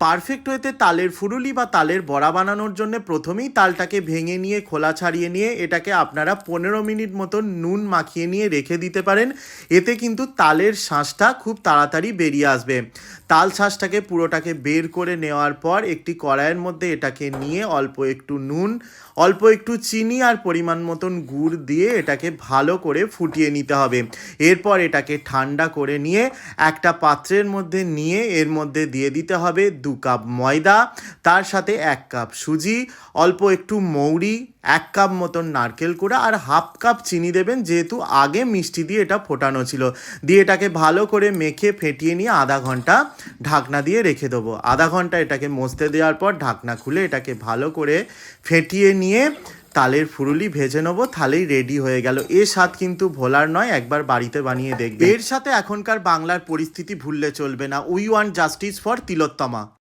Perfect ওয়েতে তালের ফুরুলি বা তালের বড়া বানানোর জন্য প্রথমেই তালটাকে ভেঙে নিয়ে খোলা ছাড়িয়ে নিয়ে এটাকে আপনারা 15 মিনিট মতন নুন মাখিয়ে নিয়ে রেখে দিতে পারেন। এতে কিন্তু তালের শাঁসটা খুব তাড়াতাড়ি বেরিয়ে আসবে। তাল শাঁসটাকে পুরোটাকে বের করে নেওয়ার পর একটি কড়াইয়ের মধ্যে এটাকে নিয়ে অল্প একটু নুন, অল্প একটু চিনি আর পরিমাণ মতন গুড় দিয়ে এটাকে ভালো করে ফুটিয়ে নিতে হবে। এরপর এটাকে ঠান্ডা করে নিয়ে একটা পাত্রের মধ্যে নিয়ে এর মধ্যে দিয়ে দিতে হবে 2 কাপ ময়দা, তার সাথে 1 কাপ সুজি, অল্প একটু মৌরি, 1 কাপ মতন নারকেল কোড়া আর হাফ কাপ চিনি দেবেন, যেহেতু আগে মিষ্টি দিয়ে এটা ফোটানো ছিল। দিয়ে এটাকে ভালো করে মেখে ফেটিয়ে নিয়ে আধা ঘন্টা ঢাকনা দিয়ে রেখে দেবো। আধা ঘন্টা এটাকে মজতে দেওয়ার পর ঢাকনা খুলে এটাকে ভালো করে ফেটিয়ে নিয়ে তালের ফুরুলি ভেজে নেবো। তাহলেই রেডি হয়ে গেল। এর স্বাদ কিন্তু ভোলার নয়, একবার বাড়িতে বানিয়ে দেখবে। এর সাথে এখনকার বাংলার পরিস্থিতি ভুললে চলবে না। We want justice for Tilottama.